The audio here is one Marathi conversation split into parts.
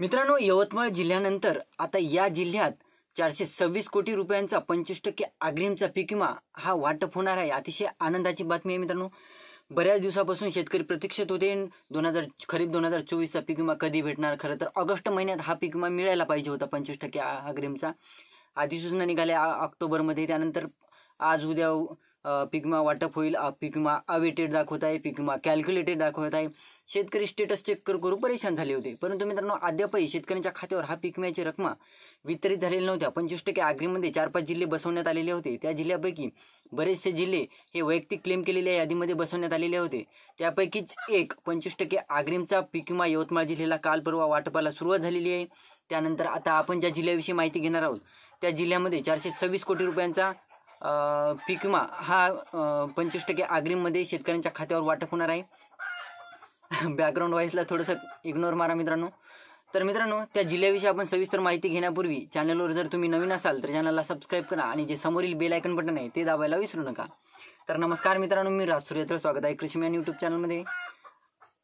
मित्रांनो, यवतमाळ जिल्ह्यानंतर आता या जिल्ह्यात 426 कोटी रुपयांचा 25% अग्रिमचा पीक विमा हा वाटप होणार आहे। अतिशय आनंदाची बातमी आहे मित्रांनो। बऱ्याच दिवसापासून शेतकरी प्रतीक्षेत होते खरीप 2024 चा पीक विमा कधी भेटणार। खरं तर ऑगस्ट महिन्यात हा पीक विमा मिळायला पाहिजे होता 25% अग्रिमचा। अधिसूचना निघाल्या ऑक्टोबर मध्ये, त्यानंतर आज उद्या पीक विमा वाटप होईल। पीक विमा अवेटेड दाखवत आहे, पीक विमा कॅल्क्युलेटेड दाखवत आहे। शेतकरी स्टेटस चेक करू परेशान झाले होते, परंतु मित्रांनो अद्यापही शेतकऱ्यांच्या खात्यावर हा पीक विम्याची रक्कम वितरित झालेल्या नव्हत्या। 25% अग्रिममध्ये 4-5 जिल्हे बसवण्यात आलेले होते। त्या जिल्ह्यापैकी बरेचसे जिल्हे हे वैयक्तिक क्लेम केलेल्या यादीमध्ये बसवण्यात आलेले होते। त्यापैकीच एक 25% अग्रिमचा पीक विमा यवतमाळ जिल्ह्याला काल परवा वाटपाला सुरुवात झालेली आहे। त्यानंतर आता आपण ज्या जिल्ह्याविषयी माहिती घेणार आहोत त्या जिल्ह्यामध्ये 426 कोटी रुपयांचा पीक विमा हा 25% अग्रिममध्ये शेतकऱ्यांच्या खात्यावर वाटप होणार आहे। बॅकग्राऊंड व्हॉइसला थोडंसं इग्नोर मारा मित्रांनो। तर मित्रांनो, त्या जिल्ह्याविषयी आपण सविस्तर माहिती घेण्यापूर्वी चॅनलवर जर तुम्ही नवीन असाल तर चॅनलला सबस्क्राईब करा आणि जे समोरील बेल आयकन बटन आहे ते दाबायला विसरू नका। तर नमस्कार मित्रांनो, मी राज सूर्यत्र, स्वागत आहे कृषीमॅन यूट्यूब चॅनलमध्ये।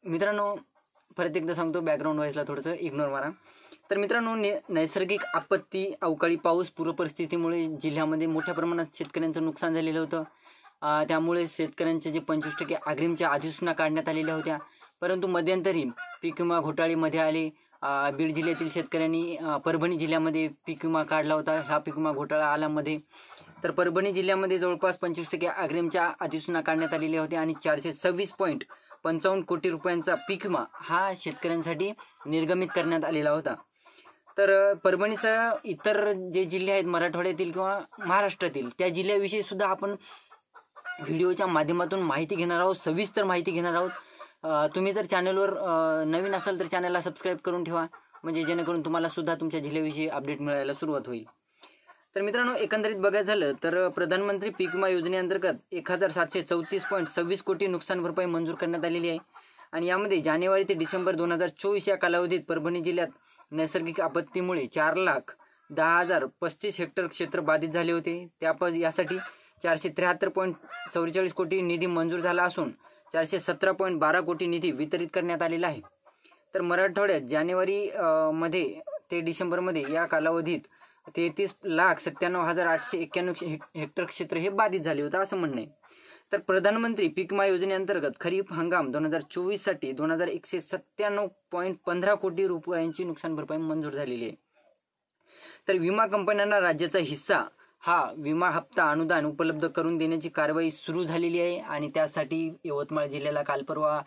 मित्रांनो, परत एकदा सांगतो, बॅकग्राऊंड व्हॉइसला थोडंसं इग्नोर मारा। तर मित्रांनो, नैसर्गिक आपत्ती, अवकाळी पाऊस, पूर परिस्थितीमुळे जिल्ह्यामध्ये मोठ्या प्रमाणात शेतकऱ्यांचं नुकसान झालेलं होतं। त्यामुळे शेतकऱ्यांचे जे 25% अग्रिमच्या अधिसूचना काढण्यात आलेल्या होत्या, परंतु मध्यंतरी पीक विमा घोटाळे मध्ये आले। बीड जिल्ह्यातील शेतकऱ्यांनी परभणी जिल्ह्यामध्ये पीक विमा काढला होता। हा पीक विमा घोटाळा आला मध्ये, तर परभणी जिल्ह्यामध्ये जवळपास 25% अग्रिमच्या अधिसूचना काढण्यात आलेल्या होत्या आणि 426.55 कोटी रुपयांचा पीक विमा हा शेतकऱ्यांसाठी निर्गमित करण्यात आलेला होता। तर परभणीसह इतर जे जिल्हे आहेत मराठवाड्यातील किंवा महाराष्ट्रातील, त्या जिल्ह्याविषयी सुद्धा आपण व्हिडिओच्या माध्यमातून माहिती घेणार आहोत, सविस्तर माहिती घेणार आहोत। तुम्ही जर चॅनलवर नवीन असाल तर चॅनलला सबस्क्राईब करून ठेवा, म्हणजे जेणेकरून तुम्हाला सुद्धा तुमच्या जिल्ह्याविषयी अपडेट मिळायला सुरुवात होईल। तर मित्रांनो, एकंदरीत बघायचं झालं तर प्रधानमंत्री पीक विमा योजनेअंतर्गत 1734.26 कोटी नुकसान भरपाई मंजूर करण्यात आलेली आहे। आणि यामध्ये जानेवारी ते डिसेंबर 2024 या कालावधीत परभणी जिल्ह्यात नैसर्गिक आपत्तीमुळे 4,10,035 हेक्टर क्षेत्र बाधित झाले होते। यासाठी 473.44 कोटी निधी मंजूर झाला असून 417.12 कोटी निधी वितरित करण्यात आलेला आहे। तर मराठवाड्यात जानेवारी मध्ये ते डिसेंबर मध्ये या कालावधीत 33,97,891 हेक्टर क्षेत्र हे बाधित झाले होते असं म्हणणं आहे। तर प्रधानमंत्री पीक विमा योजनेअंतर्गत खरीप हंगाम 2024 साठी 2197.15 कोटी रुपयांची नुकसान भरपाई मंजूर झालेली आहे। तर विमा कंपन्यांना राज्याचा हिस्सा हा विमा हप्ता अनुदान उपलब्ध करून देण्याची कारवाई सुरू झालेली आहे आणि त्यासाठी यवतमाळ जिल्ह्याला काल परवा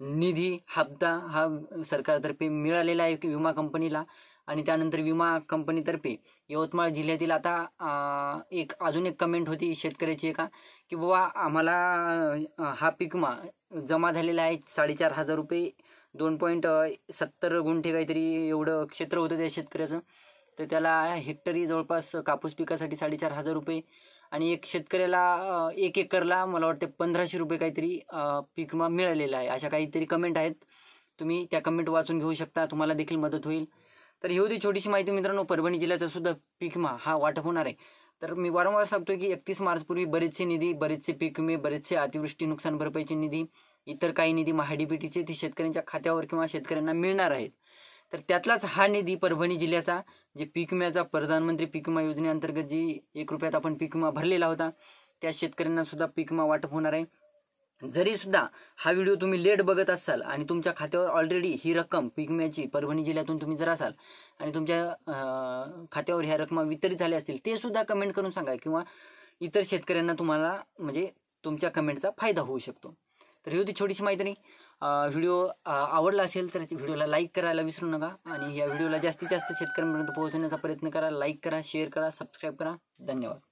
निधी हप्ता हा सरकारतर्फे मिळालेला आहे विमा कंपनीला। आणि त्यानंतर विमा कंपनीतर्फे यवतमाळ जिल्ह्यातील आता अजून एक कमेंट होती शेतकऱ्याची की बाबा आम्हाला हा पीक विमा जमा झालेला आहे 4,500 रुपये, 2.70 गुंठे काहीतरी एवढं क्षेत्र होतं त्या शेतकऱ्याचं। तर त्याला हेक्टरी जवळपास कापूस पिकासाठी 4,500 रुपये आणि एक शेतकऱ्याला 1 एकरला मला वाटते 1,500 रुपये काहीतरी पीक विमा मिळालेला आहे। अशा काहीतरी कमेंट आहेत, तुम्ही त्या कमेंट वाचून घेऊ शकता, तुम्हाला देखील मदत होईल। तर ही होती छोटीशी माहिती मित्रांनो। परभणी जिल्ह्याचा सुद्धा पीक विमा हा वाटप होणार आहे। तर मी वारंवार सांगतोय की 31 मार्च पूर्वी बरेचसे निधी, बरेचसे पीक विमे, बरेचसे अतिवृष्टी नुकसान भरपाईचे निधी, इतर काही निधी महाडीबीटीचे ते शेतकऱ्यांच्या खात्यावर किंवा शेतकऱ्यांना मिळणार आहेत। तर त्यातलाच हा निधी परभणी जिल्ह्याचा जे पीक विम्याचा प्रधानमंत्री पीक विमा योजनेअंतर्गत जी 1 रुपयात आपण पीक विमा भरलेला होता त्या शेतकऱ्यांना सुद्धा पीक विमा वाटप होणार आहे। जरी सुद्धा हा व्हिडिओ तुम्ही लेट बघत असाल आणि तुमच्या खात्यावर ऑलरेडी ही रक्कम पीक विम्याची परभणी जिल्ह्यातून तुम्ही जर असाल आणि तुमच्या खात्यावर ह्या रक्कम वितरित झाल्या असतील ते सुद्धा कमेंट करून सांगा, किंवा इतर शेतकऱ्यांना तुम्हाला म्हणजे तुमच्या कमेंटचा फायदा होऊ शकतो। तर ही होती छोटीशी माहिती। व्हिडिओ आवडला असेल तर व्हिडिओला लाईक करायला विसरू नका आणि या व्हिडिओला जास्तीत जास्त शेतकऱ्यांपर्यंत पोहोचवण्याचा प्रयत्न करा। लाईक करा, शेअर करा, सबस्क्राईब करा। धन्यवाद।